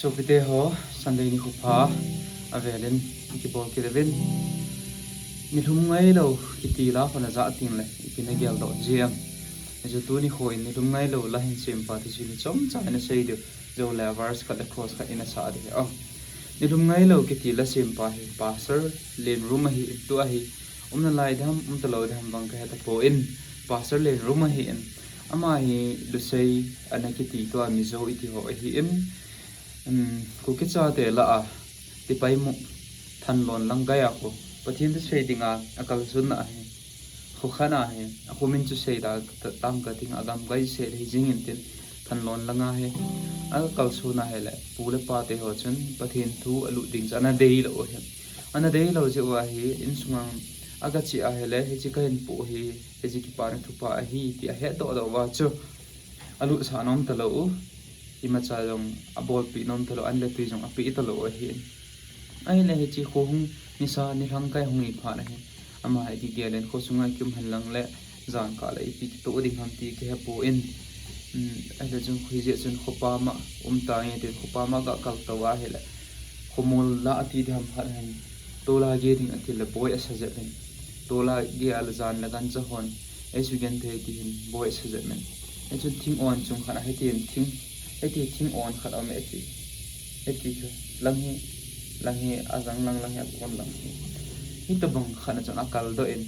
So pite ho Sunday ni khupa avelin ki bol ki devin ni thum ngai lo ki la khona za ting le ki na gel do jiam je tu ni khoi ni thum ngai lo la hin sim pa ti ni chom cha na sei de zo la vers ka the cross ka ina sa de ni thum ngai lo ki la sim pa hi pastor len room hi tu hi na lai dham ta lo dham bang ka ta po in pastor len room hi in ama hi lu sei anaki to mi zo iti ho hi in ku ke cha te la a ti pai mu than lon lang ga ya ko pathin te sei dinga akal sun na he khu khana he aku min chu sei da tam ka ting agam gai se ri jing in tin than lon langa he al kal su na he le pu le pa te ho chun pathin thu alu ding chana dei lo he ana dei lo je wa hi in sungang aga chi a he le he chi ka in pu hi he chi ki pa na thu pa hi ti a he to do wa chu alu sa nom ta lo ima cha jong abol pi nom thalo an le pi jong api talo hi ai le chi kho hung ni sa ni rang kai hung i pha na he ama ai ki gelen kho sunga kim han lang le zan ka le pi to ding ham ti ke po in ai le jong khui je chun kho pa ma ta nge te kho pa ma ka kal to wa he le kho mol la ati dham pha han to la ge ding ati le boy asa je ben to la ge al zan la gan cha hon ai su gen the ti boy asa je men ai chun thing on chung khana he tin thing eti thing on khat am eti lang he azang lang he kon lang hi to bang khana chana kal do en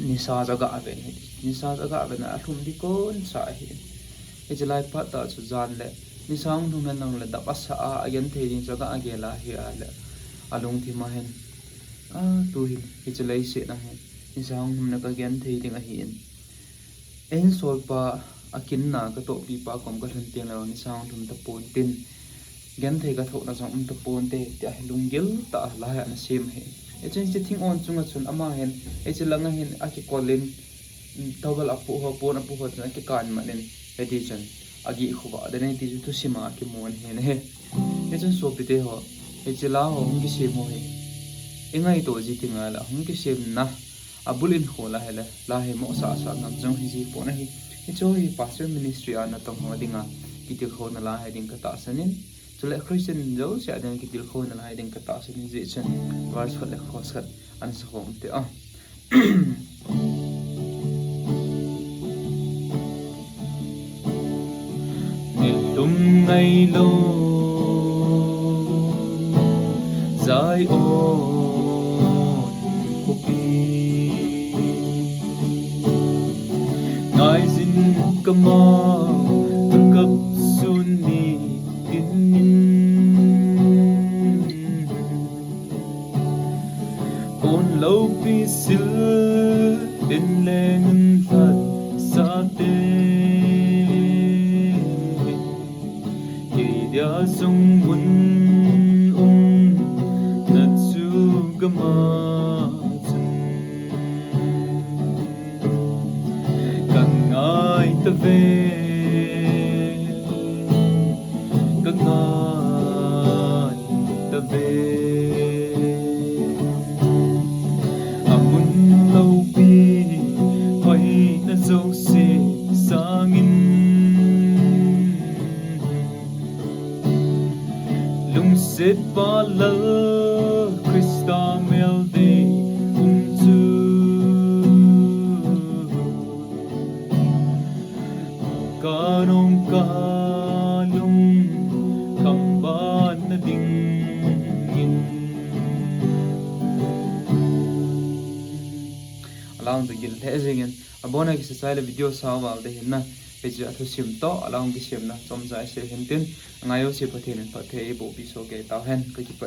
ni sa jaga aben ni sa jaga aben a thum di kon sa hi e jelai pa ta chu jan le ni sang nu men lang le da pasa a again the ding jaga agela hi a le alung thi ma hen a tu hi e jelai se na he ni sang nu na ka again the ding a hi en sol pa akin na ka to pi pa kom ka than tiang lo ni sang thum ta pon tin gen thei ka tho na sang ta pon te ta lungil ta la ha na sim he e chen chi thing on chunga chun ama hen e chi langa hen a ki kolin tawal apu ho pon apu ho na ki kan ma nen e ti chan agi khuwa de nei ti tu sima ki mon he ne e chen so pi te ho e chi la ho hung ki sim ho he engai to ji tinga la hung ki sim na abulin khola hele la he mo sa ngam jong hi ji pon hi Ito hi pastor ministry ana tong hodinga kitil kho na la heding kata sanin chule Christian jo sia den kitil kho na la heding kata sanin je chen wars khat le khos khat an sa khom te a nil tum ngai lo zai o kama kakap suni inin on lâu pisil in lên phật sa te kỳ dia sung mun natsu kama ta về các ngài ta về amun lâu pi quay na dấu xì sang in lung xếp ba lỡ Christa mel de kanong kalung kamban na dingin along the gil thezingen abona ki style video sawal de hinna page athu sim to along ki sim na chom jai se hintin ngayo se pathen pathe bo bi so ke taw hen ka ki pa